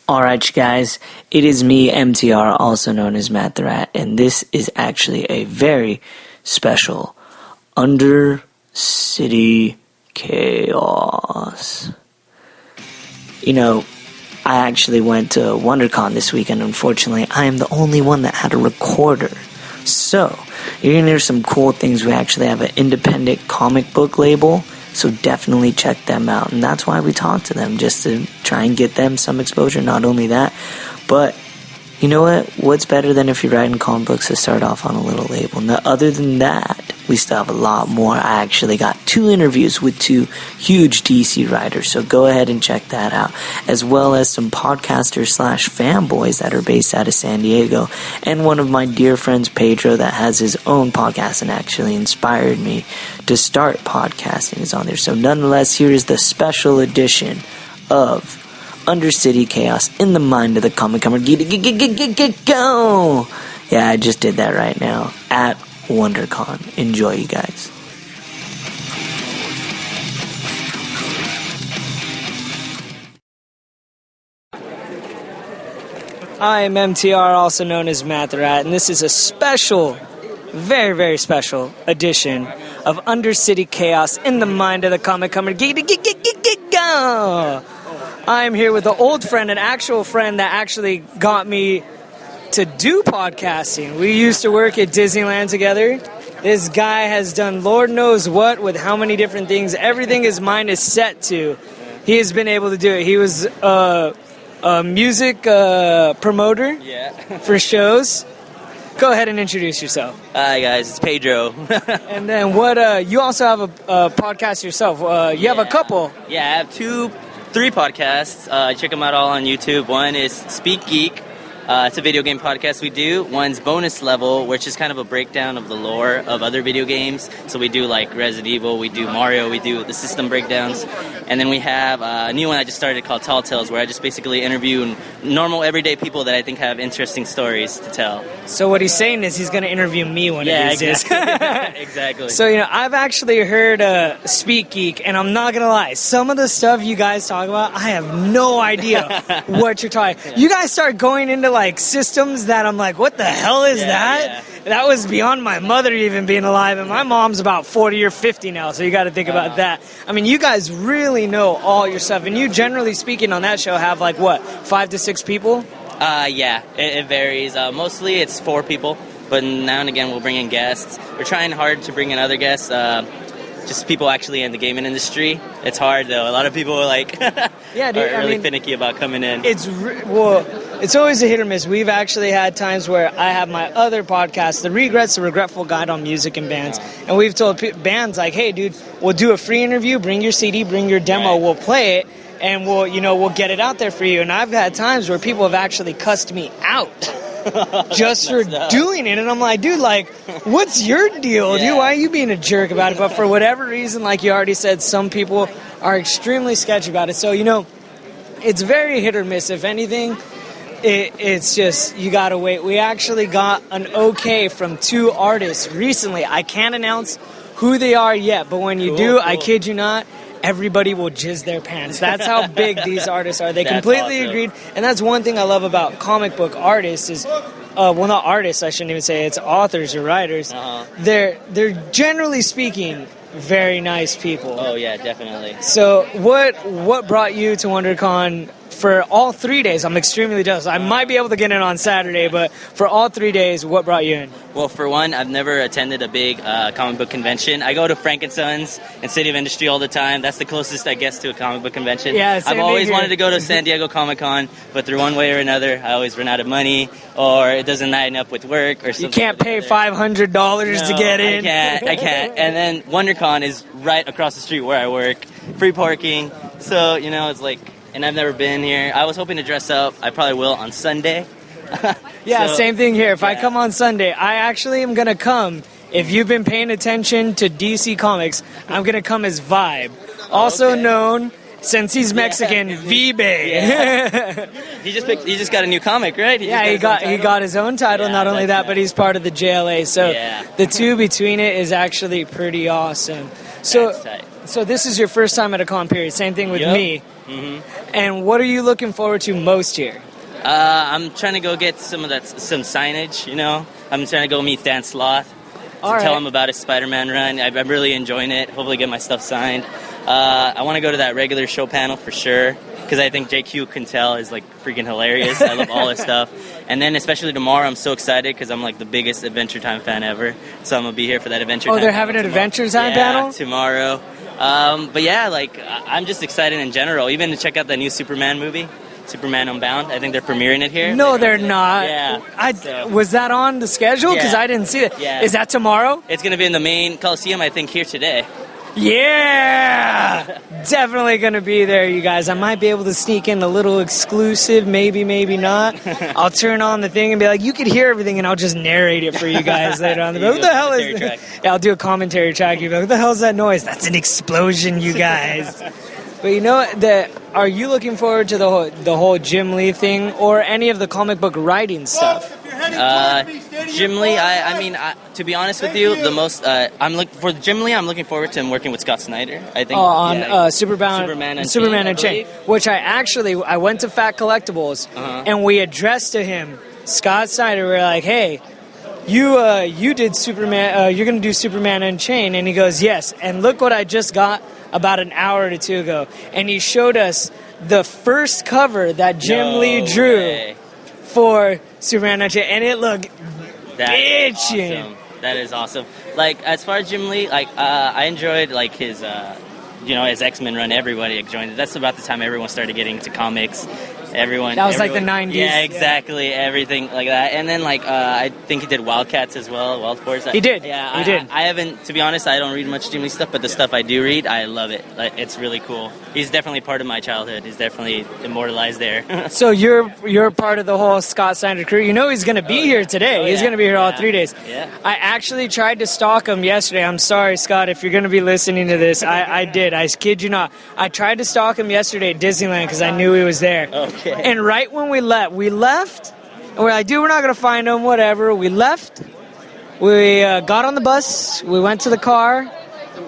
Alright, you guys, it is me, MTR, also known as Matt the Rat, and this is actually a very special Undercity Chaos. You know, I actually went to WonderCon this weekend. Unfortunately, I am the only one that had a recorder. So, you're going to hear some cool things. We actually have an independent comic book label, so definitely check them out. And that's why we talk to them, just to try and get them some exposure. Not only that, but you know what? What's better than if you're writing comic books to start off on a little label? Now, other than that, we still have a lot more. I actually got 2 interviews with 2 huge DC writers, so go ahead and check that out. As well as some podcasters / fanboys that are based out of San Diego. And one of my dear friends, Pedro, that has his own podcast and actually inspired me to start podcasting is on there. So nonetheless, here is the special edition of Undercity Chaos in the mind of the comic comer. Go! Yeah, I just did that right now at WonderCon. Enjoy, you guys. I am MTR, also known as Matt the Rat, and this is a special, very, very special edition of Undercity Chaos in the mind of the comic comer. Go! I am here with an old friend, an actual friend that actually got me to do podcasting. We used to work at Disneyland together. This guy has done Lord knows what with how many different things. Everything his mind is set to, he has been able to do it. He was a music promoter for shows. Go ahead and introduce yourself. Hi guys, it's Pedro. And then you also have a podcast yourself. You have a couple. Yeah, I have 3 podcasts. Check them out all on YouTube. One is Speak Geek. It's a video game podcast we do. One's Bonus Level, which is kind of a breakdown of the lore of other video games. So we do like Resident Evil, we do Mario, we do the system breakdowns. And then we have a new one I just started called Tall Tales, where I just basically interview normal everyday people that I think have interesting stories to tell. So what he's saying is he's going to interview me one of these days. Exactly. So, I've actually heard Speak Geek, and I'm not going to lie. Some of the stuff you guys talk about, I have no idea what you're talking. You guys start going into like systems that I'm like, what the hell is that? Yeah. That was beyond my mother even being alive, and my mom's about 40 or 50 now, so you got to think about that. I mean, you guys really know all your stuff, and you, generally speaking, on that show have like, what, 5 to 6 people? Yeah, it varies. Mostly it's 4 people, but now and again we'll bring in guests. We're trying hard to bring in other guests, just people actually in the gaming industry. It's hard, though. A lot of people are like, really finicky about coming in. It's always a hit or miss. We've actually had times where I have my other podcast, The Regrets, The Regretful Guide on Music and Bands, and we've told bands like, hey, dude, we'll do a free interview, bring your CD, bring your demo, we'll play it, and we'll get it out there for you. And I've had times where people have actually cussed me out just for doing it, and I'm like, dude, like, what's your deal, dude? Why are you being a jerk about it? But for whatever reason, like you already said, some people are extremely sketchy about it. So, it's very hit or miss. If anything, it's just, you gotta wait. We actually got an okay from 2 artists recently. I can't announce who they are yet, but when you do, I kid you not, everybody will jizz their pants. That's how big these artists are. They completely agreed, and that's one thing I love about comic book artists is, not artists, I shouldn't even say, it's authors or writers. They're generally speaking very nice people. Oh yeah, definitely. So what brought you to WonderCon for all 3 days? I'm extremely jealous. I might be able to get in on Saturday, but for all 3 days, what brought you in? Well, for one, I've never attended a big comic book convention. I go to Frank & Sons and City of Industry all the time. That's the closest, I guess, to a comic book convention. Yeah, I've always wanted to go to San Diego Comic-Con, but through one way or another, I always run out of money, or it doesn't line up with work or something. You can't pay $500 to get in. I can't. And then WonderCon is right across the street where I work. Free parking. So, it's like, and I've never been here. I was hoping to dress up. I probably will on Sunday. Same thing here. If I come on Sunday, I actually am going to come. If you've been paying attention to DC Comics, I'm going to come as Vibe. Also known, since he's Mexican, Vibe. He just got a new comic, right? He got his own title. Not only that, but he's part of the JLA. So the 2 between it is actually pretty awesome. So So this is your first time at a con, period. Same thing with me. Mm-hmm. And what are you looking forward to most here? I'm trying to go get some signage, you know. I'm trying to go meet Dan Sloth to tell him about his Spider-Man run. I'm really enjoying it. Hopefully get my stuff signed. I want to go to that regular show panel for sure, because I think JQ Quintel is like freaking hilarious. I love all his stuff. And then especially tomorrow, I'm so excited because I'm like the biggest Adventure Time fan ever. So I'm going to be here for that Adventure Time. Oh, they're having an Adventure Time panel? Tomorrow. But yeah, like I'm just excited in general, even to check out the new Superman movie. Superman Unbound. I think they're premiering it here. No, they're not. Yeah. Was that on the schedule? Because I didn't see it. Yeah. Is that tomorrow? It's going to be in the main Coliseum, I think, here today. Yeah! Definitely going to be there, you guys. I might be able to sneak in a little exclusive, maybe not. I'll turn on the thing and be like, you could hear everything, and I'll just narrate it for you guys later on. What the hell is that? Yeah, I'll do a commentary track. You'll be like, what the hell is that noise? That's an explosion, you guys. But you know what? Are you looking forward to the whole Jim Lee thing or any of the comic book writing stuff? Jim Lee, I mean, to be honest with you, the most I'm looking forward to him working with Scott Snyder. I think on Superman Unchained, which I went to Fat Collectibles and we addressed to him Scott Snyder. We were like, hey, you did Superman. You're gonna do Superman Unchained, and he goes, yes. And look what I just got about an hour or two ago, and he showed us the first cover that Jim Lee drew for Superman Unchained, and it looked bitchin'. Awesome. That is awesome. Like, as far as Jim Lee, like I enjoyed like his his X-Men run. Everybody joined it. That's about the time everyone started getting into comics. That was like the 90s. Yeah, exactly. Everything like that. And then I think he did Wildcats as well. Wild Force. He did. Yeah, he did. I haven't, to be honest, I don't read much Jim Lee stuff, but the stuff I do read, I love it. Like, it's really cool. He's definitely part of my childhood. He's definitely immortalized there. So you're part of the whole Scott Snyder crew. You know he's going to be here today. He's going to be here all 3 days. Yeah. I actually tried to stalk him yesterday. I'm sorry, Scott, if you're going to be listening to this. I did. I kid you not. I tried to stalk him yesterday at Disneyland because I knew he was there. Okay. And right when we left, and we're like, dude, we're not going to find him, whatever. We left. We got on the bus. We went to the car.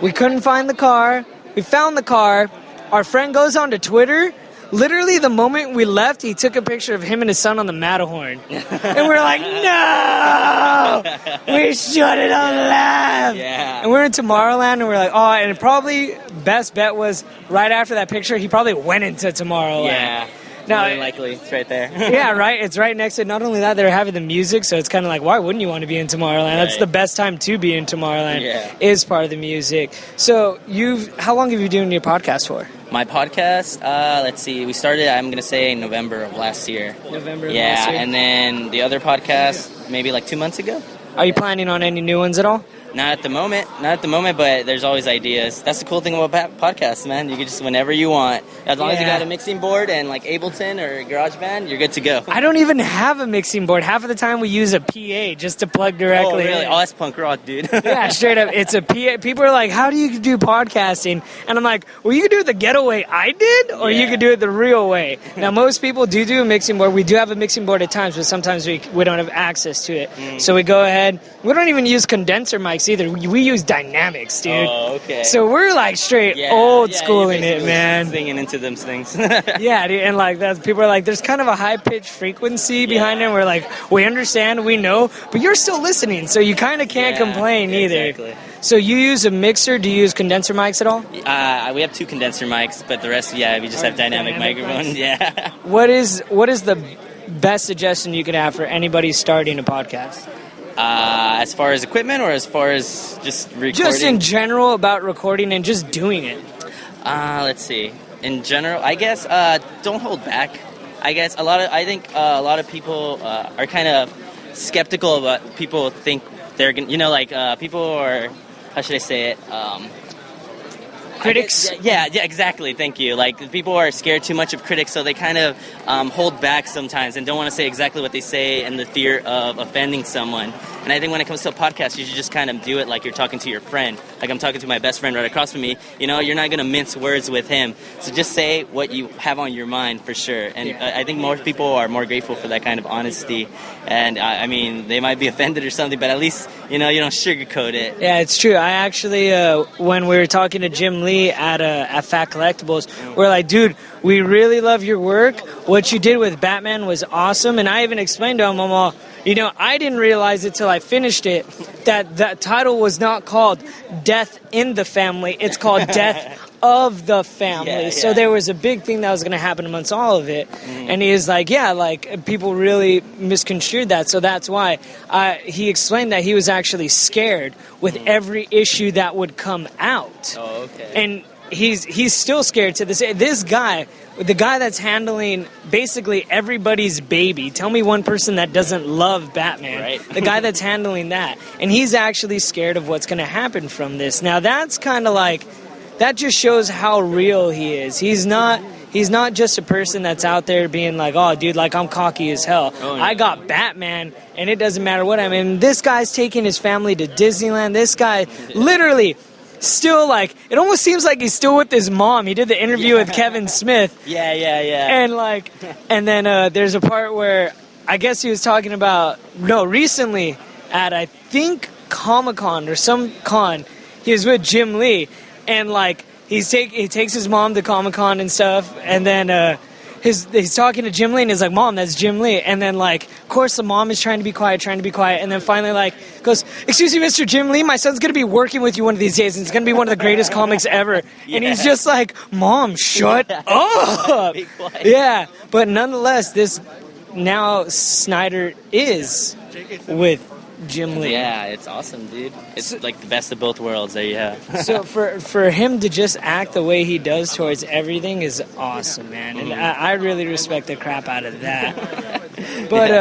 We couldn't find the car. We found the car. Our friend goes on to Twitter. Literally, the moment we left, he took a picture of him and his son on the Matterhorn. And we're like, no! We should have left! Yeah. And we're in Tomorrowland, and we're like, oh, and probably best bet was right after that picture, he probably went into Tomorrowland. Yeah. Now, more than likely, it's right there. Yeah, right. It's right next to it. Not only that, they're having the music, so it's kind of like, why wouldn't you want to be in Tomorrowland? Right. That's the best time to be in Tomorrowland. Yeah. Is part of the music. So how long have you been doing your podcast for? My podcast, let's see, we started, I'm going to say, November of last year. November of last year? Yeah, and then the other podcast, maybe like 2 months ago. Are you planning on any new ones at all? Not at the moment, but there's always ideas. That's the cool thing about podcasts, man. You can just, whenever you want, as long as you got a mixing board and like Ableton or GarageBand, you're good to go. I don't even have a mixing board. Half of the time we use a PA just to plug directly. Oh, really? in. Oh, that's punk rock, dude. Yeah, straight up. It's a PA. People are like, how do you do podcasting? And I'm like, well, you can do it the ghetto way I did, or you can do it the real way. Now, most people do a mixing board. We do have a mixing board at times, but sometimes we don't have access to it. So we go ahead. We don't even use condenser mics either. We use dynamics, dude. Oh, okay. So we're like straight old school in it, man. Singing into them things. Yeah, dude, and like that, people are like, there's kind of a high pitched frequency behind it. We're like, we understand, we know, but you're still listening, so you kind of can't complain either. Exactly. So you use a mixer? Do you use condenser mics at all? We have 2 condenser mics, but the rest, we just have dynamic microphones. Yeah. What is the best suggestion you could have for anybody starting a podcast? As far as equipment or as far as just recording? Just in general about recording and just doing it. Let's see. In general, I guess don't hold back. I guess I think a lot of people are kind of skeptical about people think they're gonna, people are, how should I say it? Critics? Yeah, exactly. Thank you. Like, people are scared too much of critics, so they kind of hold back sometimes and don't want to say exactly what they say in the fear of offending someone. And I think when it comes to a podcast, you should just kind of do it like you're talking to your friend. Like I'm talking to my best friend right across from me. You're not going to mince words with him. So just say what you have on your mind for sure. And I think more people are more grateful for that kind of honesty. And, I mean, they might be offended or something, but at least, you don't sugarcoat it. Yeah, it's true. I actually, when we were talking to Jim Lee, Lee at Fat Collectibles. We're like, dude, we really love your work. What you did with Batman was awesome. And I even explained to him, I'm all, I didn't realize it till I finished it, that title was not called Death in the Family. It's called Death of the Family. Yeah. So there was a big thing that was going to happen amongst all of it. And he is like, yeah, like, people really misconstrued that. So that's why he explained that he was actually scared with every issue that would come out. Oh, okay. And he's still scared to this day. This guy, the guy that's handling basically everybody's baby. Tell me one person that doesn't love Batman. Right. The guy that's handling that. And he's actually scared of what's going to happen from this. Now, that's kind of like, that just shows how real he is. He's not just a person that's out there being like, oh, dude, like, I'm cocky as hell. Oh, yeah. I got Batman, and it doesn't matter what I'm in. This guy's taking his family to Disneyland. This guy literally still, like, it almost seems like he's still with his mom. He did the interview with Kevin Smith. Yeah. And, like, and then there's a part where I guess he was talking about, recently at, I think, Comic-Con or some con, he was with Jim Lee. And, like, he takes his mom to Comic-Con and stuff, and then he's talking to Jim Lee, and he's like, Mom, that's Jim Lee. And then, like, of course, the mom is trying to be quiet, and then finally, like, goes, excuse me, Mr. Jim Lee, my son's going to be working with you one of these days, and it's going to be one of the greatest comics ever. Yeah. And he's just like, Mom, shut up. Be quiet. Yeah, but nonetheless, this now Snyder is with Jim Lee. Yeah, it's awesome, dude. It's like the best of both worlds. There you have. So for him to just act the way he does towards everything is awesome, man. And I really respect the crap out of that. But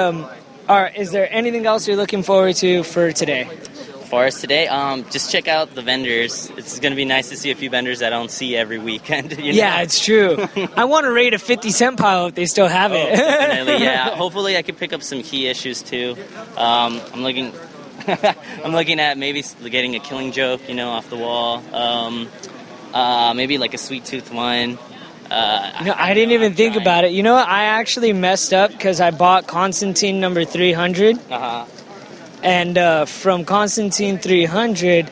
all right, is there anything else you're looking forward to for today? For us today, just check out the vendors. It's going to be nice to see a few vendors that I don't see every weekend. Yeah, it's true. I want to rate a 50-cent pile if they still have it. Definitely, yeah. Hopefully I can pick up some key issues, too. I'm looking at maybe getting a Killing Joke, off the wall. Maybe like a Sweet Tooth one. I didn't even think about it. I actually messed up because I bought Constantine number 300. And from Constantine 300,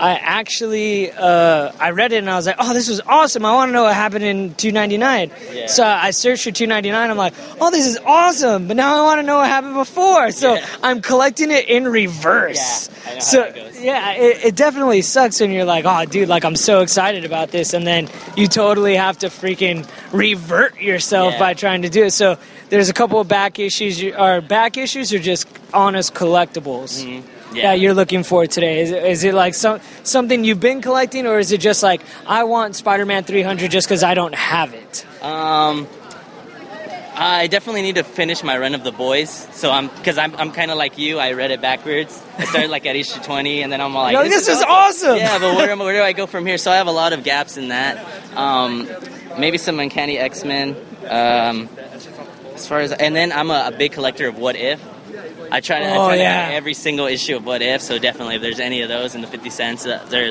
I actually I read it and I was like, oh, this was awesome. I want to know what happened in 299. Yeah. So I searched for 299. I'm like, oh, this is awesome. But now I want to know what happened before. So I'm collecting it in reverse. Yeah, I know so how that goes. Yeah, it definitely sucks when you're like, oh, dude, like, I'm so excited about this. And then you totally have to freaking revert yourself by trying to do it. So there's a couple of back issues. Are back issues or just honest collectibles? Yeah, you're looking for today. Is it like something you've been collecting, or is it just like, I want Spider-Man 300 just because I don't have it? I definitely need to finish my run of The Boys. So I'm kind of like you. I read it backwards. I started like at issue 20, and then I'm like, this is awesome. Yeah, but where do I go from here? So I have a lot of gaps in that. Maybe some Uncanny X-Men. And then I'm a big collector of What If. I try to have every single issue of What If, so definitely if there's any of those in the 50 cents, they're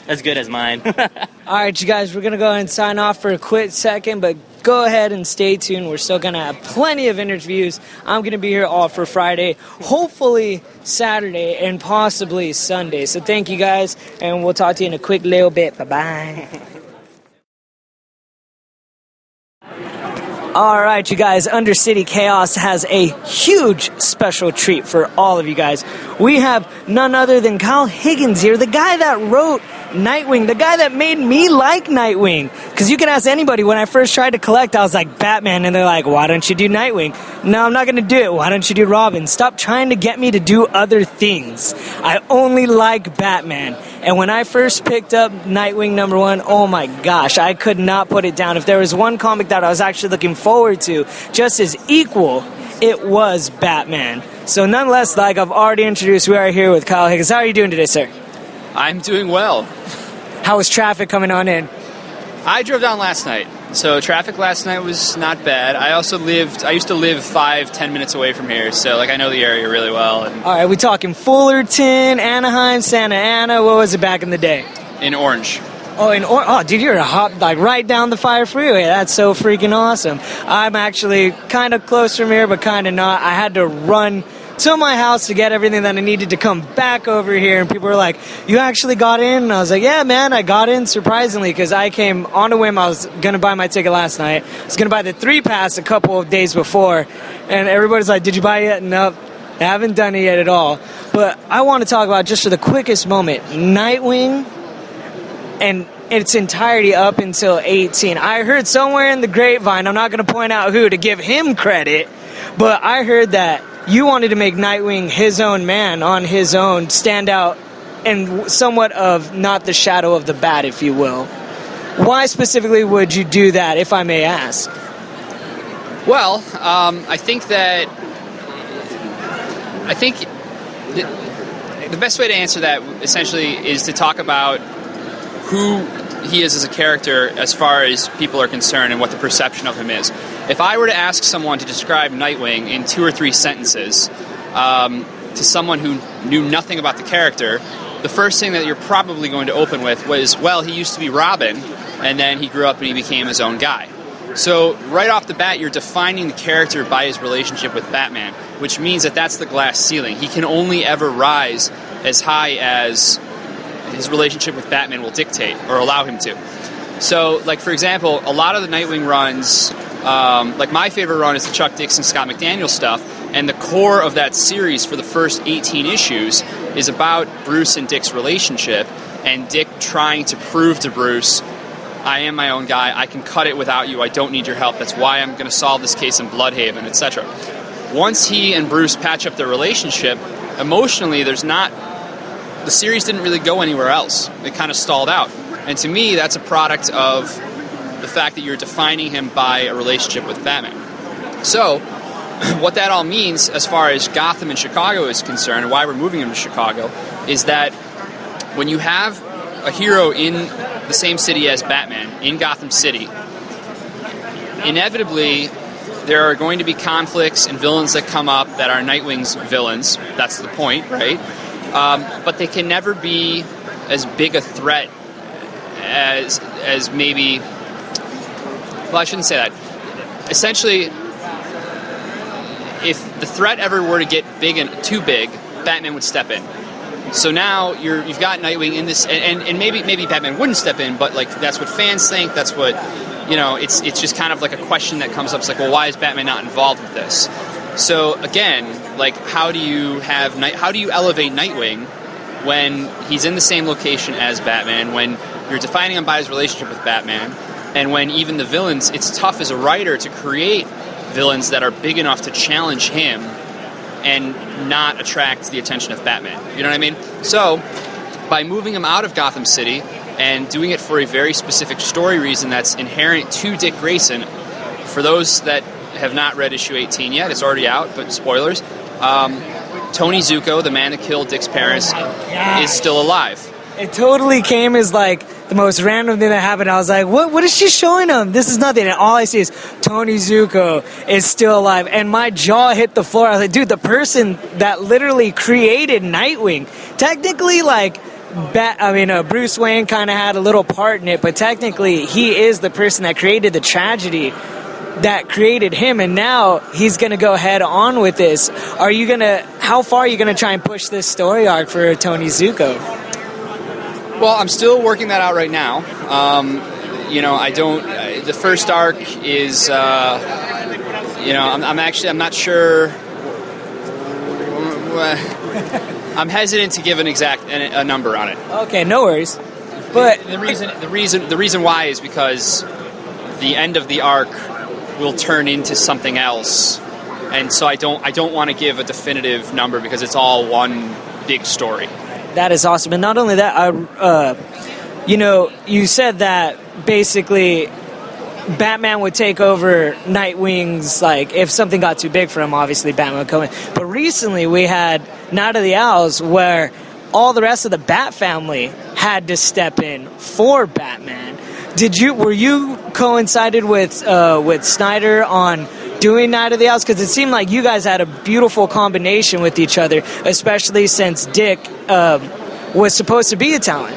as good as mine. All right, you guys, we're going to go ahead and sign off for a quick second, but go ahead and stay tuned. We're still going to have plenty of interviews. I'm going to be here all for Friday, hopefully Saturday, and possibly Sunday. So thank you guys, and we'll talk to you in a quick little bit. Bye-bye. All right, you guys, Undercity Chaos has a huge special treat for all of you guys. We have none other than Kyle Higgins here, the guy that wrote Nightwing, the guy that made me like Nightwing. Because you can ask anybody, when I first tried to collect, I was like, Batman, and they're like, why don't you do Nightwing? No, I'm not going to do it. Why don't you do Robin? Stop trying to get me to do other things. I only like Batman. And when I first picked up Nightwing #1, oh my gosh, I could not put it down. If there was one comic that I was actually looking forward to, just as equal, it was Batman. So nonetheless, like I've already introduced, we are here with Kyle Higgins. How are you doing today, sir? I'm doing well. How was traffic coming on in? I drove down last night, so traffic last night was not bad. I used to live 5-10 minutes away from here, so I know the area really well. And all right, we talking Fullerton, Anaheim, Santa Ana. What was it back in the day? In Orange. Oh, dude, you're right down the Fire Freeway. That's so freaking awesome. I'm actually kind of close from here, but kind of not. I had to run to my house to get everything that I needed to come back over here, and people were like, "You actually got in?" And I was like, "Yeah, man, I got in surprisingly because I came on a whim. I was gonna buy my ticket last night. I was gonna buy the 3 pass a couple of days before, and everybody's like, "Did you buy it yet?" Nope, I haven't done it yet at all. But I want to talk about just for the quickest moment, Nightwing and its entirety up until 18. I heard somewhere in the grapevine, I'm not going to point out who to give him credit, but I heard that you wanted to make Nightwing his own man on his own, stand out, and somewhat of not the shadow of the bat, if you will. Why specifically would you do that, if I may ask? Well, I think the best way to answer that essentially is to talk about who he is as a character as far as people are concerned and what the perception of him is. If I were to ask someone to describe Nightwing in 2 or 3 sentences to someone who knew nothing about the character, the first thing that you're probably going to open with was, well, he used to be Robin, and then he grew up and he became his own guy. So right off the bat, you're defining the character by his relationship with Batman, which means that that's the glass ceiling. He can only ever rise as high as his relationship with Batman will dictate or allow him to. So, like, for example, a lot of the Nightwing runs, like my favorite run is the Chuck Dixon, Scott McDaniel stuff, and the core of that series for the first 18 issues is about Bruce and Dick's relationship, and Dick trying to prove to Bruce, I am my own guy, I can cut it without you, I don't need your help, that's why I'm going to solve this case in Bloodhaven, etc. Once he and Bruce patch up their relationship, emotionally, the series didn't really go anywhere else. It kind of stalled out. And to me, that's a product of the fact that you're defining him by a relationship with Batman. So, what that all means as far as Gotham and Chicago is concerned, and why we're moving him to Chicago, is that when you have a hero in the same city as Batman, in Gotham City, inevitably there are going to be conflicts and villains that come up that are Nightwing's villains. That's the point, right? But they can never be as big a threat as maybe... Well, I shouldn't say that. Essentially, if the threat ever were to get big and too big, Batman would step in. So now you've got Nightwing in this, and maybe Batman wouldn't step in, but like that's what fans think. That's what It's just kind of like a question that comes up. It's like, well, why is Batman not involved with this? So again, like, how do you elevate Nightwing when he's in the same location as Batman, when you're defining him by his relationship with Batman, and when even the villains, it's tough as a writer to create villains that are big enough to challenge him and not attract the attention of Batman. You know what I mean? So, by moving him out of Gotham City and doing it for a very specific story reason that's inherent to Dick Grayson, for those that have not read issue 18 yet, it's already out, but spoilers, Tony Zuko, the man that killed Dick's parents, is still alive. It totally came as like the most random thing that happened. I was like, what is she showing him? This is nothing. And all I see is Tony Zuko is still alive. And my jaw hit the floor. I was like, dude, the person that literally created Nightwing, technically, like, Bruce Wayne kind of had a little part in it, but technically he is the person that created the tragedy that created him, and now he's going to go head on with this. How far are you going to try and push this story arc for Tony Zuko? Well, I'm still working that out right now. The first arc is, I'm not sure. I'm hesitant to give an exact a number on it. Okay, no worries. But the reason why is because the end of the arc will turn into something else, and so I don't want to give a definitive number because it's all one big story. That is awesome. And not only that, you said that basically Batman would take over Nightwing's, like, if something got too big for him, obviously Batman would come in. But recently we had Night of the Owls where all the rest of the Bat family had to step in for Batman. Were you coincided with Snyder on doing Night of the Owls? Because it seemed like you guys had a beautiful combination with each other, especially since Dick was supposed to be a talent.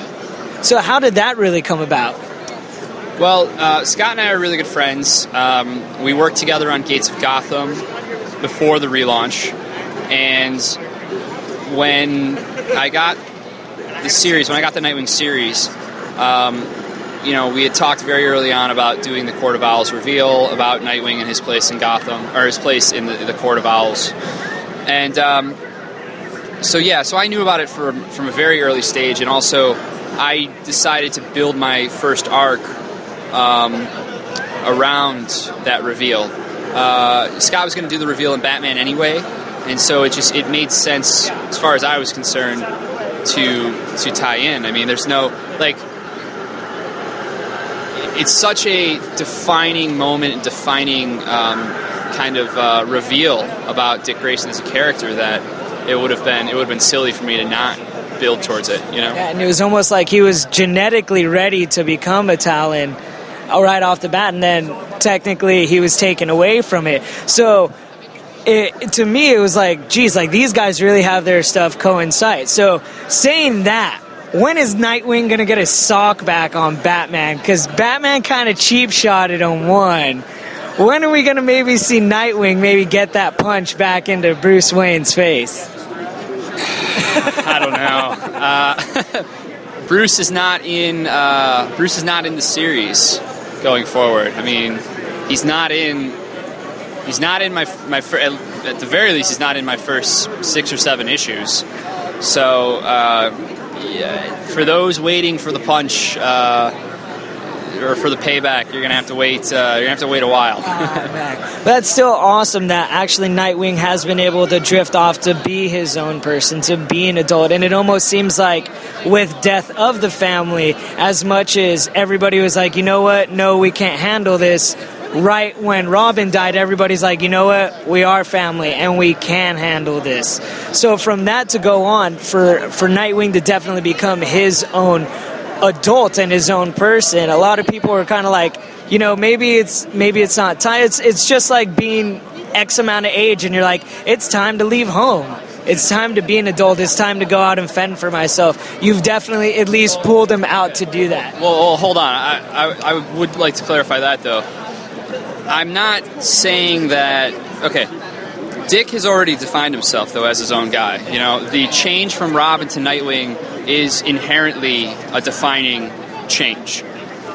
So how did that really come about? Well, Scott and I are really good friends. We worked together on Gates of Gotham before the relaunch. And when I got the Nightwing series, we had talked very early on about doing the Court of Owls reveal, about Nightwing and his place in Gotham, or his place in the Court of Owls. And so I knew about it from a very early stage, and also I decided to build my first arc around that reveal. Scott was going to do the reveal in Batman anyway, and so it made sense as far as I was concerned to tie in. I mean, there's no it's such a defining moment and defining kind of reveal about Dick Grayson as a character that it would have been silly for me to not build towards it, Yeah, and it was almost like he was genetically ready to become a Talon right off the bat, and then technically he was taken away from it. So to me, it was like, geez, like these guys really have their stuff coincide. So saying that, when is Nightwing going to get his sock back on Batman? Because Batman kind of cheap-shotted on one. When are we going to maybe see Nightwing maybe get that punch back into Bruce Wayne's face? I don't know. Bruce is not in the series going forward. I mean, he's not in my at the very least, he's not in my first 6 or 7 issues. So for those waiting for the punch or for the payback, you're gonna have to wait. You're gonna have to wait a while. But that's still awesome that actually Nightwing has been able to drift off to be his own person, to be an adult. And it almost seems like with Death of the Family, as much as everybody was like, you know what, no, we can't handle this. Right when Robin died, everybody's like, you know what, we are family and we can handle this. So from that to go on, for Nightwing to definitely become his own adult and his own person, a lot of people are kind of like, maybe it's not time. It's just like being X amount of age and you're like, it's time to leave home. It's time to be an adult. It's time to go out and fend for myself. You've definitely at least pulled him out to do that. Well, hold on. I would like to clarify that, though. I'm not saying that... Okay, Dick has already defined himself, though, as his own guy. The change from Robin to Nightwing is inherently a defining change.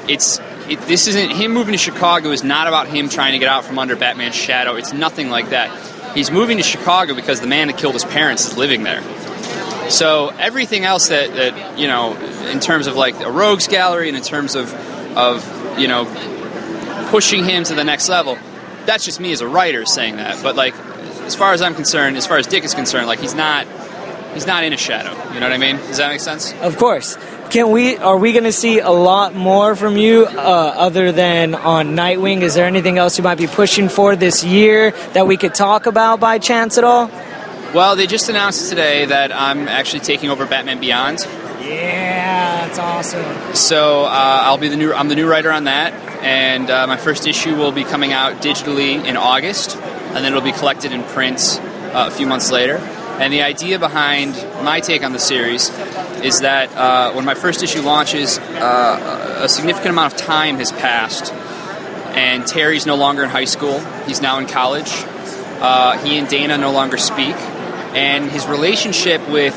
This isn't... Him moving to Chicago is not about him trying to get out from under Batman's shadow. It's nothing like that. He's moving to Chicago because the man that killed his parents is living there. So everything else that in terms of like a rogues gallery and in terms of pushing him to the next level, that's just me as a writer saying that. But like, as far as I'm concerned, as far as Dick is concerned, like he's not in a shadow. You know what I mean? Does that make sense? Of course. Are we going to see a lot more from you other than on Nightwing? Is there anything else you might be pushing for this year that we could talk about by chance at all? Well, they just announced today that I'm actually taking over Batman Beyond. Yeah, that's awesome. So I'm the new writer on that, and my first issue will be coming out digitally in August, and then it'll be collected in print a few months later. And the idea behind my take on the series is that when my first issue launches, a significant amount of time has passed, and Terry's no longer in high school. He's now in college. He and Dana no longer speak, and his relationship with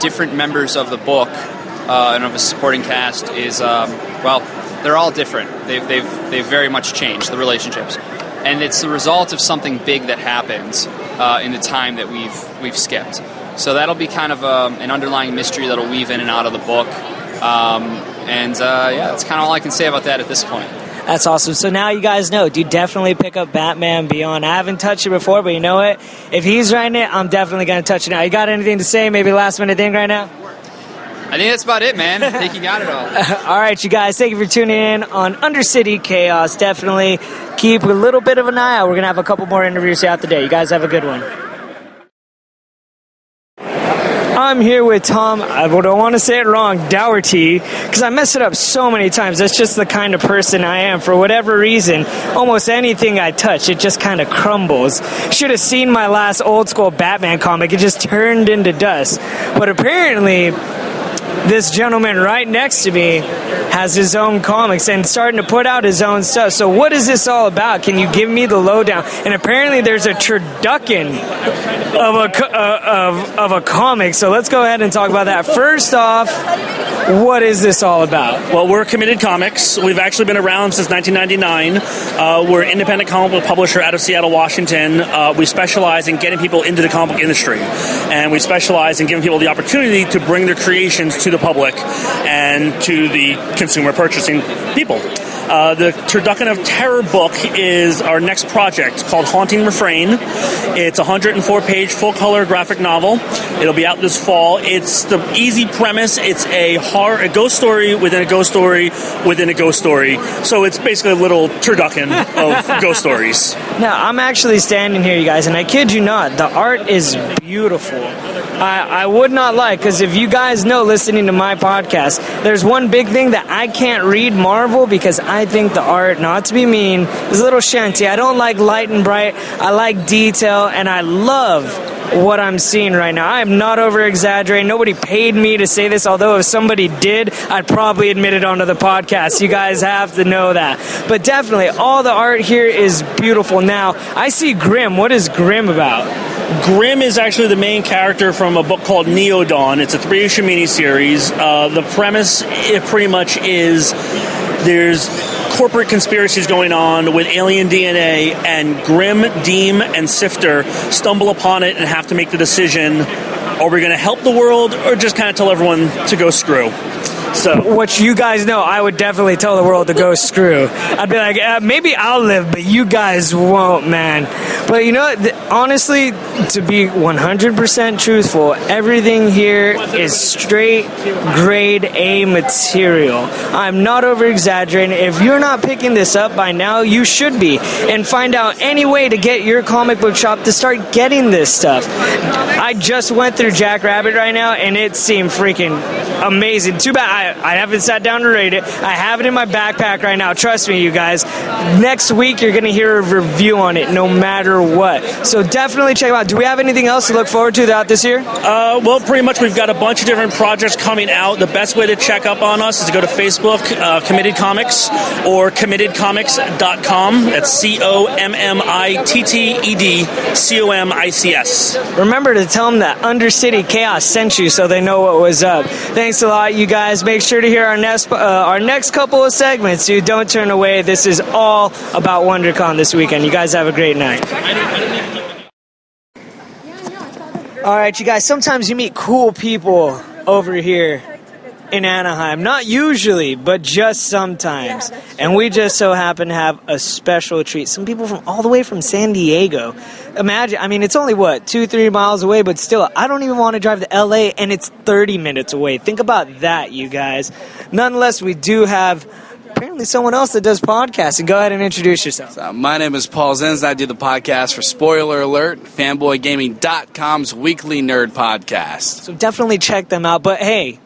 different members of the book and of the supporting cast is, they're all different. They've very much changed, the relationships. And it's the result of something big that happened in the time that we've skipped. So that'll be kind of an underlying mystery that'll weave in and out of the book. That's kind of all I can say about that at this point. That's awesome. So now you guys know, do definitely pick up Batman Beyond. I haven't touched it before, but you know what? If he's writing it, I'm definitely going to touch it now. You got anything to say? Maybe last minute thing right now? I think that's about it, man. I think you got it all. All right, you guys. Thank you for tuning in on Undercity Chaos. Definitely keep a little bit of an eye out. We're going to have a couple more interviews throughout the day. You guys have a good one. I'm here with Tom, I don't want to say it wrong, Dougherty, because I mess it up so many times. That's just the kind of person I am. For whatever reason, almost anything I touch, it just kind of crumbles. Should have seen my last old school Batman comic. It just turned into dust. But apparently, this gentleman right next to me has his own comics and starting to put out his own stuff. So what is this all about? Can you give me the lowdown? And apparently there's a turducken of a comic. So let's go ahead and talk about that. First off, what is this all about? Well, we're Committed Comics. We've actually been around since 1999. We're an independent comic book publisher out of Seattle, Washington. We specialize in getting people into the comic book industry. And we specialize in giving people the opportunity to bring their creations to the public and to the consumer purchasing people. The Turducken of Terror book is our next project called Haunting Refrain. It's a 104-page full-color graphic novel. It'll be out this fall. It's the easy premise. It's a ghost story within a ghost story within a ghost story. So it's basically a little Turducken of ghost stories. Now, I'm actually standing here, you guys, and I kid you not, the art is beautiful. I would not lie, because if you guys know, listening to my podcast, there's one big thing that I can't read Marvel because I think the art, not to be mean, is a little shanty. I don't like light and bright. I like detail, and I love what I'm seeing right now. I am not over-exaggerating. Nobody paid me to say this, although if somebody did, I'd probably admit it onto the podcast. You guys have to know that. But definitely, all the art here is beautiful. Now, I see Grimm. What is Grimm about? Grimm is actually the main character from a book called Neodawn. It's a 3-issue miniseries. The premise, it pretty much is there's corporate conspiracies going on with alien DNA, and Grimm, Deem, and Sifter stumble upon it and have to make the decision, are we going to help the world or just kind of tell everyone to go screw? So, what you guys know, I would definitely tell the world to go screw. I'd be like, maybe I'll live, but you guys won't, man. But you know, honestly, to be 100% truthful, everything here is straight grade A material. I'm not over-exaggerating. If you're not picking this up by now, you should be. And find out any way to get your comic book shop to start getting this stuff. I just went through Jackrabbit right now, and it seemed freaking amazing. Too bad I haven't sat down to rate it. I have it in my backpack right now. Trust me, you guys. Next week, you're going to hear a review on it no matter what. So definitely check it out. Do we have anything else to look forward to throughout this year? Well, pretty much we've got a bunch of different projects coming out. The best way to check up on us is to go to Facebook, Committed Comics, or committedcomics.com. That's COMMITTEDCOMICS. Remember to tell them that Undercity Chaos sent you so they know what was up. Thanks a lot, you guys. Make sure to hear our next couple of segments, dude. Don't turn away. This is all about WonderCon this weekend. You guys have a great night. All right, you guys, sometimes you meet cool people over here in Anaheim. Not usually, but just sometimes. And we just so happen to have a special treat. Some people from all the way from San Diego. Imagine, I mean, it's only, 2-3 miles away, but still, I don't even want to drive to LA, and it's 30 minutes away. Think about that, you guys. Nonetheless, we do have apparently someone else that does podcasting. Go ahead and introduce yourself. My name is Paul Zenz, and I do the podcast for Spoiler Alert, fanboygaming.com's weekly nerd podcast. So definitely check them out, but hey,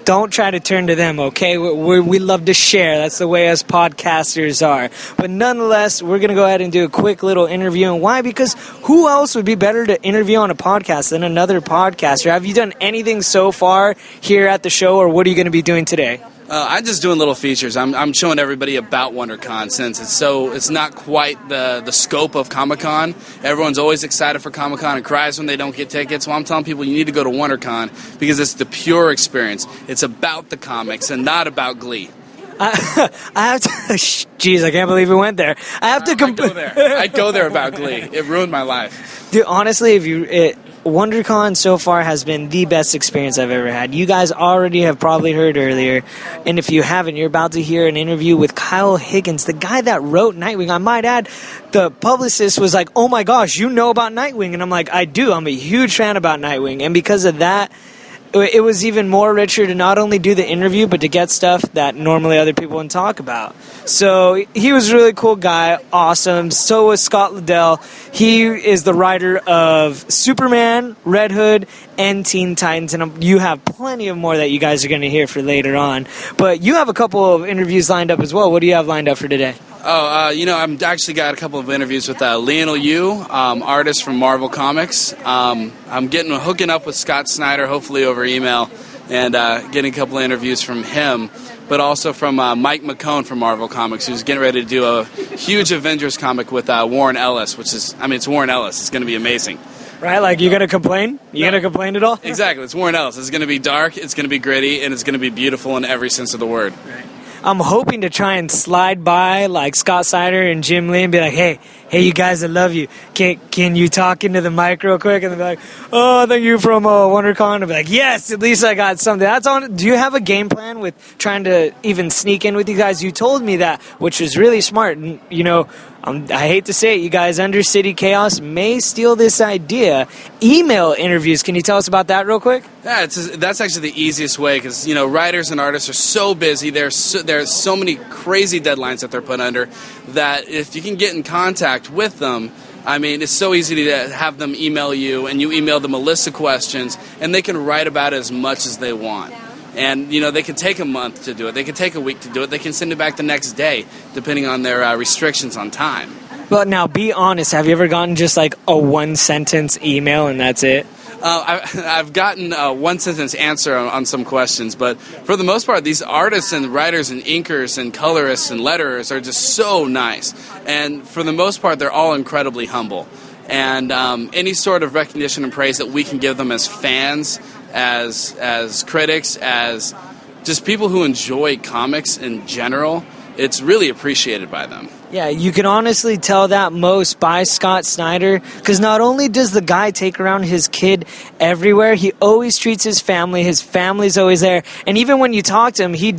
don't try to turn to them, okay? We love to share. That's the way us podcasters are. But nonetheless, we're going to go ahead and do a quick little interview. And why? Because who else would be better to interview on a podcast than another podcaster? Have you done anything so far here at the show, or what are you going to be doing today? I'm just doing little features. I'm showing everybody about WonderCon since it's not quite the scope of Comic-Con. Everyone's always excited for Comic-Con and cries when they don't get tickets. Well, I'm telling people you need to go to WonderCon because it's the pure experience. It's about the comics and not about Glee. I have to... Jeez, I can't believe we went there. I have to... I'd go there about Glee. It ruined my life. Dude, honestly, WonderCon so far has been the best experience I've ever had. You guys already have probably heard earlier, and if you haven't, you're about to hear an interview with Kyle Higgins, the guy that wrote Nightwing. I might add, the publicist was like, oh my gosh, you know about Nightwing? And I'm like, I do. I'm a huge fan about Nightwing. And because of that, it was even more richer to not only do the interview, but to get stuff that normally other people wouldn't talk about. So he was a really cool guy, awesome. So was Scott Lobdell. He is the writer of Superman, Red Hood, and Teen Titans, and you have plenty of more that you guys are going to hear for later on. But you have a couple of interviews lined up as well. What do you have lined up for today? I'm actually got a couple of interviews with Lionel Yu, artist from Marvel Comics. I'm hooking up with Scott Snyder, hopefully over email, and getting a couple of interviews from him, but also from Mike McCone from Marvel Comics, who's getting ready to do a huge Avengers comic with Warren Ellis, which is, I mean, it's Warren Ellis. It's going to be amazing. Right? Like, you going to complain? You going to complain at all? Exactly. It's Warren Ellis. It's going to be dark, it's going to be gritty, and it's going to be beautiful in every sense of the word. Right. I'm hoping to try and slide by like Scott Snyder and Jim Lee and be like, hey, you guys, I love you. Can you talk into the mic real quick? And they'll be like, oh, thank you from WonderCon. I'll be like, yes, at least I got something. That's on. Do you have a game plan with trying to even sneak in with you guys? You told me that, which was really smart. And, you know, I hate to say it, you guys, Undercity Chaos may steal this idea. Email interviews. Can you tell us about that real quick? Yeah, that's actually the easiest way because, you know, writers and artists are so busy. There's so many crazy deadlines that they're put under that if you can get in contact with them, I mean, it's so easy to have them email you, and you email them a list of questions, and they can write about it as much as they want. And, you know, they can take a month to do it. They can take a week to do it. They can send it back the next day, depending on their restrictions on time. But now, be honest. Have you ever gotten just like a one-sentence email and that's it? I've gotten a one-sentence answer on some questions, but for the most part, these artists and writers and inkers and colorists and letterers are just so nice. And for the most part, they're all incredibly humble. And any sort of recognition and praise that we can give them as fans, as critics, as just people who enjoy comics in general, it's really appreciated by them. Yeah, you can honestly tell that most by Scott Snyder, because not only does the guy take around his kid everywhere, he always treats his family's always there, and even when you talk to him, he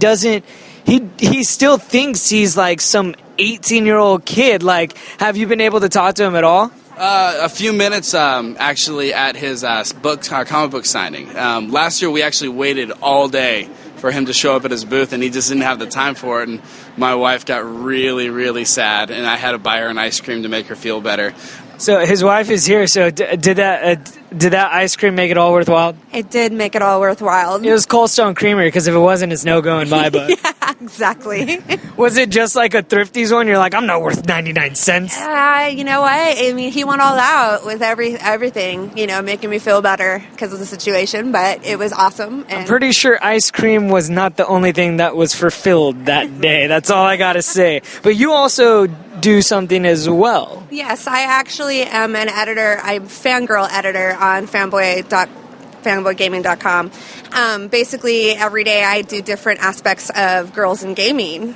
still thinks he's like some 18-year-old kid. Like, have you been able to talk to him at all? A few minutes, actually, at his comic book signing. Last year, we actually waited all day for him to show up at his booth, and he just didn't have the time for it, and my wife got really, really sad, and I had to buy her an ice cream to make her feel better. So his wife is here, so did that ice cream make it all worthwhile? It did make it all worthwhile. It was Cold Stone Creamery, because if it wasn't, it's no going by, but... Yeah, exactly. Was it just like a Thrifty's one? You're like, I'm not worth 99 cents. You know what? I mean, he went all out with everything, you know, making me feel better because of the situation, but it was awesome. And I'm pretty sure ice cream was not the only thing that was fulfilled that day. That's all I gotta say. But you also do something as well. Yes, I actually am an editor. I'm fangirl editor on fanboygaming.com. Basically, every day I do different aspects of girls in gaming,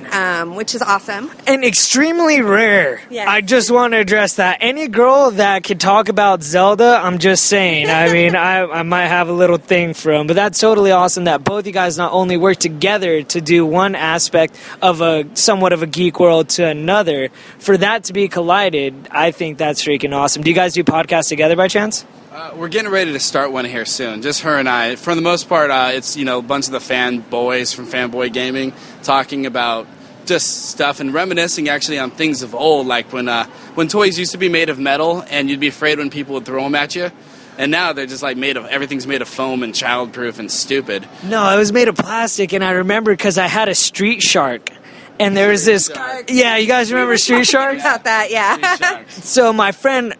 which is awesome. And extremely rare. Yes. I just want to address that. Any girl that could talk about Zelda, I'm just saying. I mean, I might have a little thing for them. But that's totally awesome that both you guys not only work together to do one aspect of somewhat of a geek world to another. For that to be collided, I think that's freaking awesome. Do you guys do podcasts together by chance? We're getting ready to start one here soon, just her and I. For the most part, it's, you know, a bunch of the fanboys from Fanboy Gaming talking about just stuff and reminiscing actually on things of old, like when toys used to be made of metal and you'd be afraid when people would throw them at you. And now they're just like everything's made of foam and childproof and stupid. No, it was made of plastic, and I remember because I had a Street Shark. And there was this, yeah, you guys remember Street Shark? About that, yeah. So my friend,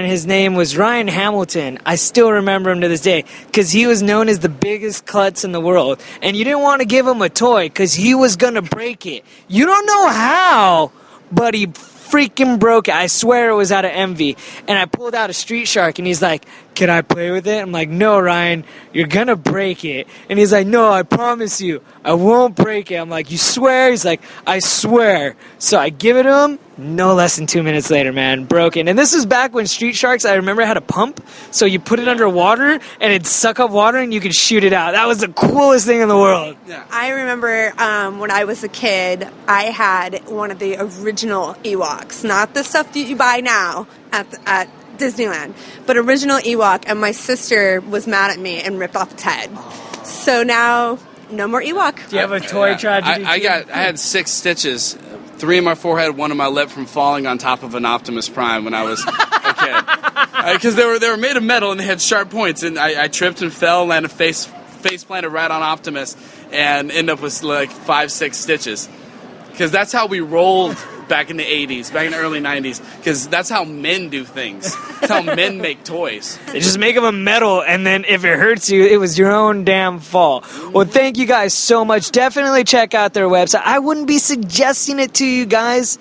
his name was Ryan Hamilton. I still remember him to this day because he was known as the biggest klutz in the world. And you didn't want to give him a toy because he was going to break it. You don't know how, but he freaking broke it. I swear it was out of envy. And I pulled out a Street Shark, and he's like, can I play with it? I'm like, no, Ryan, you're going to break it. And he's like, no, I promise you, I won't break it. I'm like, you swear? He's like, I swear. So I give it to him. No less than 2 minutes later, man, broken. And this was back when Street Sharks, I remember, had a pump. So you put it under water, and it'd suck up water, and you could shoot it out. That was the coolest thing in the world. Yeah. I remember when I was a kid, I had one of the original Ewoks. Not the stuff that you buy now at Disneyland, but original Ewok, and my sister was mad at me and ripped off its head. So now, no more Ewok. Do you have a toy tragedy? I had 6 stitches, 3 in my forehead, 1 in my lip from falling on top of an Optimus Prime when I was a kid. Because they were made of metal and they had sharp points, and I tripped and fell, landed face planted right on Optimus, and ended up with like 5-6 stitches. Because that's how we rolled back in the 80s, back in the early 90s, because that's how men do things. That's how men make toys. They just make them of metal, and then if it hurts you, it was your own damn fault. Well, thank you guys so much. Definitely check out their website. I wouldn't be suggesting it to you guys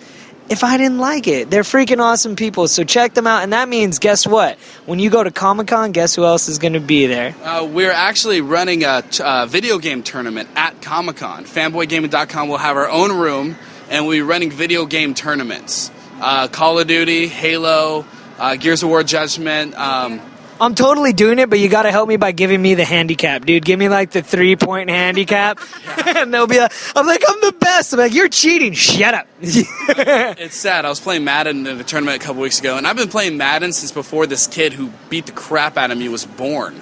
if I didn't like it. They're freaking awesome people, so check them out. And that means, guess what? When you go to Comic-Con, guess who else is going to be there? We're actually running a video game tournament at Comic-Con. Fanboygaming.com will have our own room, and we'll be running video game tournaments. Call of Duty, Halo, Gears of War Judgment. I'm totally doing it, but you got to help me by giving me the handicap, dude. Give me like the 3-point handicap, and they'll be like, I'm the best. I'm like, you're cheating. Shut up. It's sad. I was playing Madden in a tournament a couple weeks ago, and I've been playing Madden since before this kid who beat the crap out of me was born.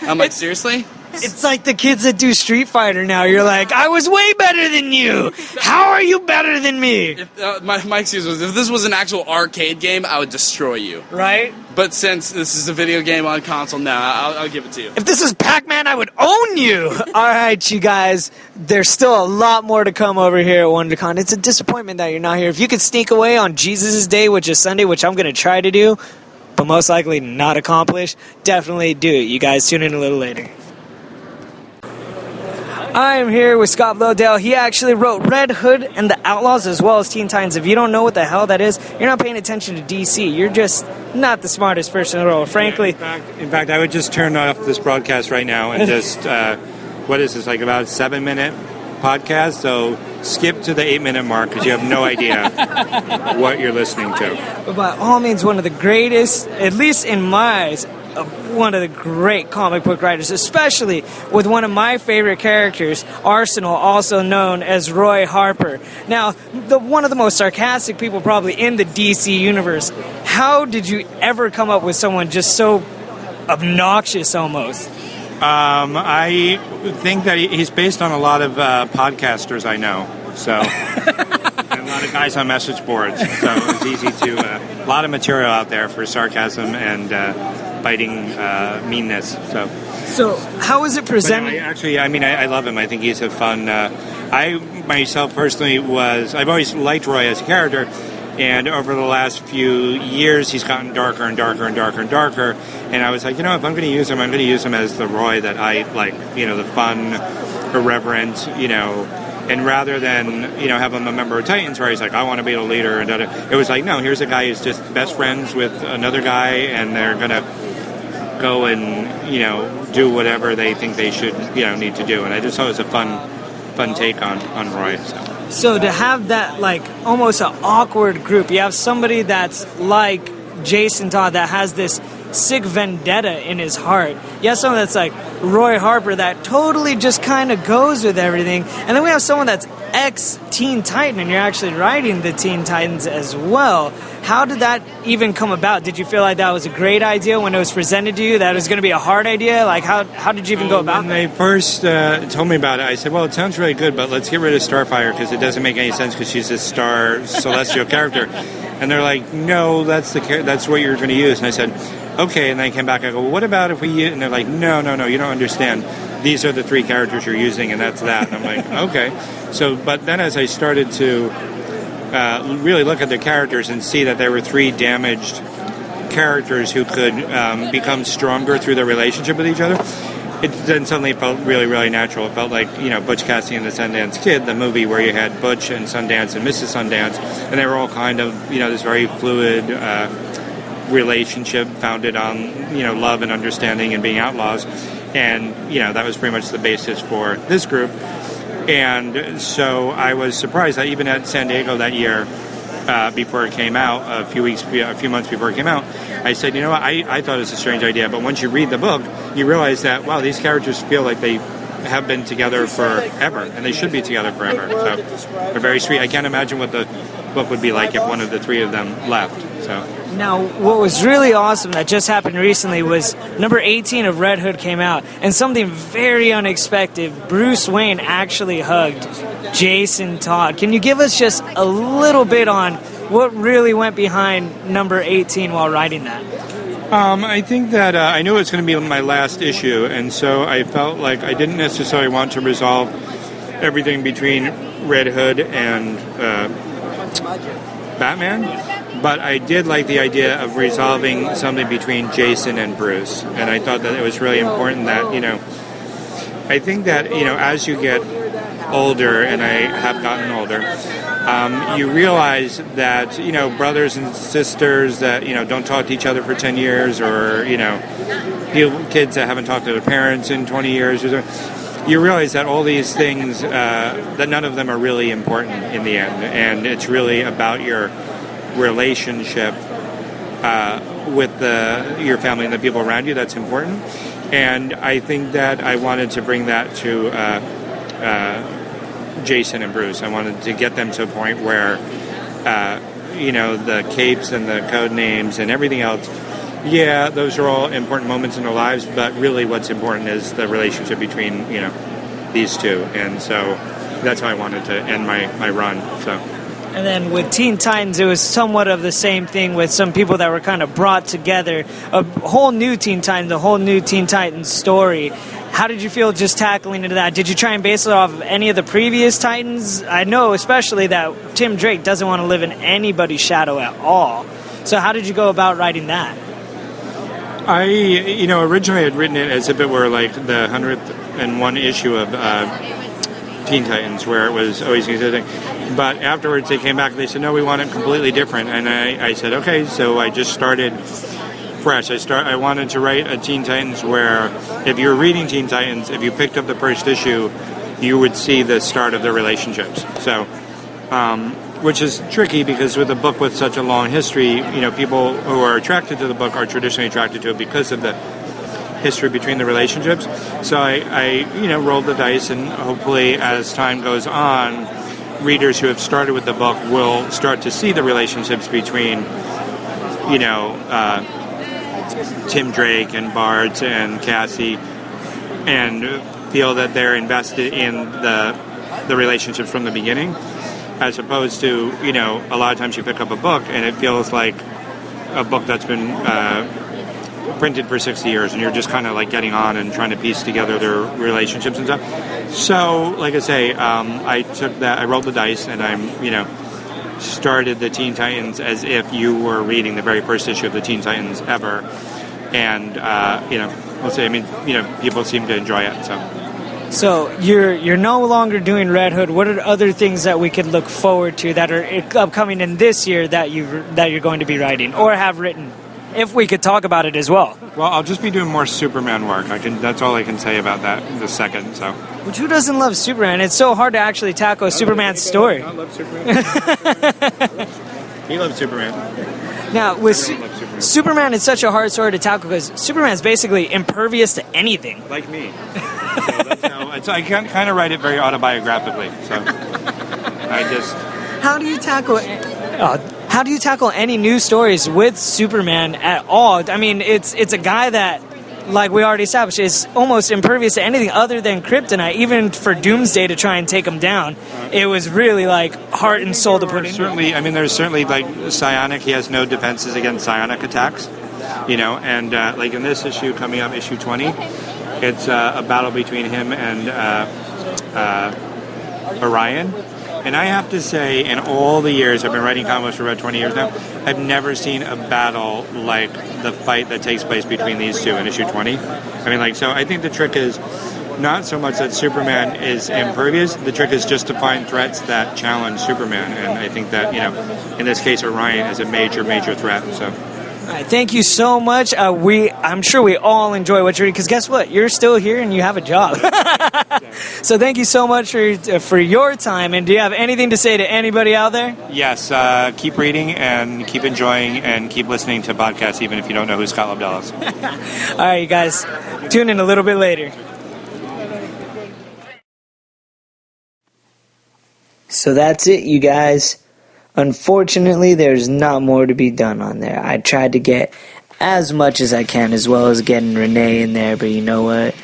I'm like, seriously? It's like the kids that do Street Fighter now. You're like, I was way better than you. How are you better than me? My excuse was, if this was an actual arcade game, I would destroy you. Right? But since this is a video game on console, now I'll give it to you. If this is Pac-Man, I would own you. All right, you guys. There's still a lot more to come over here at WonderCon. It's a disappointment that you're not here. If you could sneak away on Jesus' Day, which is Sunday, which I'm going to try to do, but most likely not accomplish, definitely do it. You guys tune in a little later. I am here with Scott Lobdell. He actually wrote Red Hood and the Outlaws as well as Teen Titans. If you don't know what the hell that is, you're not paying attention to DC. You're just not the smartest person in the world, frankly. In fact, I would just turn off this broadcast right now and just, what is this, like about a 7-minute podcast? So skip to the 8-minute mark because you have no idea what you're listening to. By all means, one of the greatest, at least in my eyes, one of the great comic book writers, especially with one of my favorite characters, Arsenal, also known as Roy Harper. Now, one of the most sarcastic people probably in the DC universe. How did you ever come up with someone just so obnoxious almost? I think that he's based on a lot of podcasters I know, so and a lot of guys on message boards, so it's easy to a lot of material out there for sarcasm and biting meanness. So how is it presented? I love him. I think he's a fun. I myself personally I've always liked Roy as a character. And over the last few years, he's gotten darker and darker and darker and darker. And I was like, if I'm going to use him, I'm going to use him as the Roy that I like, the fun, irreverent, and rather than, have him a member of Titans where he's like, I want to be the leader. And it was like, no, here's a guy who's just best friends with another guy, and they're going to go and, do whatever they think they should, need to do. And I just thought it was a fun take on Roy, So to have that, almost an awkward group, you have somebody that's like Jason Todd that has this sick vendetta in his heart. You have someone that's like Roy Harper that totally just kind of goes with everything. And then we have someone that's ex-Teen Titan, and you're actually writing the Teen Titans as well. How did that even come about? Did you feel like that was a great idea when it was presented to you, that it was going to be a hard idea? How did you even go about that? When they first told me about it, I said, well, it sounds really good, but let's get rid of Starfire because it doesn't make any sense because she's a star celestial character. And they're like, no, that's what you're going to use. And I said, okay. And then I came back, I go, well, what about if we use... And they're like, no, you don't understand. These are the 3 characters you're using, and that's that. And I'm like, okay. So, but then as I started to really look at the characters and see that there were 3 damaged characters who could become stronger through their relationship with each other, it then suddenly felt really, really natural. It felt like, Butch Cassidy and the Sundance Kid, the movie where you had Butch and Sundance and Mrs. Sundance, and they were all kind of, this very fluid relationship founded on, love and understanding and being outlaws. And, that was pretty much the basis for this group. And so I was surprised that even at San Diego that year, before it came out, a few months before it came out, I said, you know what, I thought it was a strange idea, but once you read the book, you realize that, wow, these characters feel like they have been together forever, and they should be together forever. So they're very sweet. I can't imagine what the book would be like if one of the 3 of them left. So now, what was really awesome that just happened recently was number 18 of Red Hood came out, and something very unexpected. Bruce Wayne actually hugged Jason Todd. Can you give us just a little bit on what really went behind number 18 while writing that? I think that I knew it was going to be my last issue, and so I felt like I didn't necessarily want to resolve everything between Red Hood and Batman, but I did like the idea of resolving something between Jason and Bruce, and I thought that it was really important that, I think that, as you get older, and I have gotten older, you realize that, brothers and sisters that, don't talk to each other for 10 years, or, kids that haven't talked to their parents in 20 years, or so, you realize that all these things, that none of them are really important in the end, and it's really about your relationship with your family and the people around you that's important. And I think that I wanted to bring that to Jason and Bruce. I wanted to get them to a point where, the capes and the code names and everything else, yeah, those are all important moments in their lives, but really what's important is the relationship between, these two. And so that's how I wanted to end my run. So. And then with Teen Titans, it was somewhat of the same thing with some people that were kind of brought together. A whole new Teen Titans, a whole new Teen Titans story. How did you feel just tackling into that? Did you try and base it off of any of the previous Titans? I know especially that Tim Drake doesn't want to live in anybody's shadow at all. So how did you go about writing that? I, originally had written it as if it were like the 101 issue of Teen Titans, where it was always existing. But afterwards they came back and they said, no, we want it completely different. And I said, okay, so I just started fresh. I wanted to write a Teen Titans where if you were reading Teen Titans, if you picked up the first issue, you would see the start of their relationships. So, which is tricky because with a book with such a long history, people who are attracted to the book are traditionally attracted to it because of the history between the relationships. So I rolled the dice, and hopefully as time goes on, readers who have started with the book will start to see the relationships between, Tim Drake and Bart and Cassie, and feel that they're invested in the relationships from the beginning, as opposed to, a lot of times you pick up a book and it feels like a book that's been printed for 60 years, and you're just kind of like getting on and trying to piece together their relationships and stuff. So, like I say, I rolled the dice, and started the Teen Titans as if you were reading the very first issue of the Teen Titans ever. And, we'll say, people seem to enjoy it, So you're no longer doing Red Hood. What are other things that we could look forward to that are upcoming in this year that you're going to be writing or have written? If we could talk about it as well. Well, I'll just be doing more Superman work. That's all I can say about that the second. So. Which, who doesn't love Superman? It's so hard to actually tackle Superman's story. I love Superman. He loves Superman. Now, with Superman, it's such a hard story to tackle because Superman's basically impervious to anything. Like me. So that's how I can kind of write it very autobiographically. So How do you tackle it? How do you tackle any news stories with Superman at all? I mean, it's a guy that, like we already established, is almost impervious to anything other than kryptonite. Even for Doomsday to try and take him down, it was really like heart and soul to put in. There's certainly like psionic. He has no defenses against psionic attacks, and like in this issue coming up, issue 20, it's a battle between him and Orion. And I have to say, in all the years, I've been writing comics for about 20 years now, I've never seen a battle like the fight that takes place between these two in issue 20. So I think the trick is not so much that Superman is impervious, the trick is just to find threats that challenge Superman. And I think that, in this case, Orion is a major, major threat, so... All right, thank you so much. I'm sure we all enjoy what you're reading, because guess what? You're still here and you have a job. So thank you so much for your time. And do you have anything to say to anybody out there? Yes, keep reading and keep enjoying and keep listening to podcasts, even if you don't know who Scott Lobdell is. All right, you guys, tune in a little bit later. So that's it, you guys. Unfortunately, there's not more to be done on there. I tried to get as much as I can, as well as getting Renee in there, but you know what?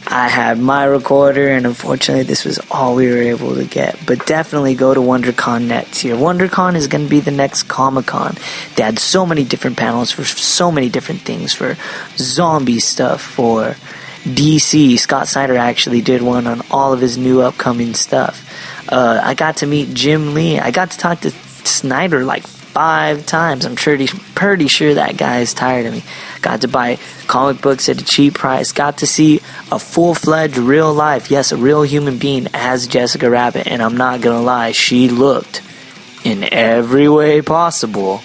I had my recorder, and unfortunately, this was all we were able to get. But definitely go to WonderCon next year. WonderCon is going to be the next Comic-Con. They had so many different panels for so many different things, for zombie stuff, for DC. Scott Snyder actually did one on all of his new upcoming stuff. I got to meet Jim Lee. I got to talk to Snyder like 5 times. I'm pretty sure that guy is tired of me. Got to buy comic books at a cheap price. Got to see a full-fledged real life, yes, a real human being as Jessica Rabbit. And I'm not gonna lie, she looked in every way possible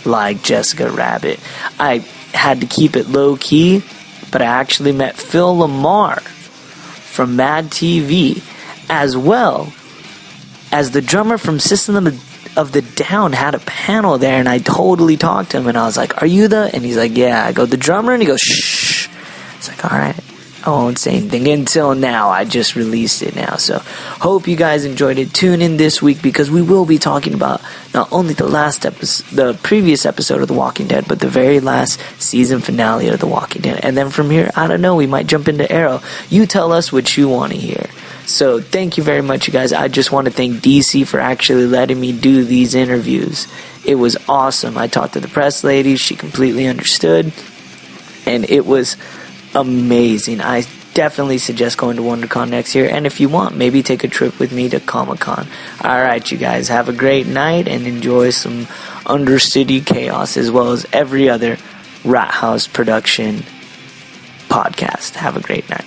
like Jessica Rabbit. I had to keep it low-key, but I actually met Phil Lamar from Mad TV, as well as the drummer from System of the Down had a panel there, and I totally talked to him, and I was like, are you the... And he's like, yeah. I go, the drummer? And he goes, shh. It's like, all right, I won't say anything until now. I just released it now, so hope you guys enjoyed it. Tune in this week, because we will be talking about not only the previous episode of The Walking Dead, but the very last season finale of The Walking Dead. And then from here, I don't know, we might jump into Arrow. You tell us what you want to hear. So thank you very much, you guys. I just want to thank DC for actually letting me do these interviews. It was awesome. I talked to the press lady. She completely understood. And it was amazing. I definitely suggest going to WonderCon next year. And if you want, maybe take a trip with me to Comic-Con. All right, you guys. Have a great night and enjoy some Undercity chaos, as well as every other Rat House production podcast. Have a great night.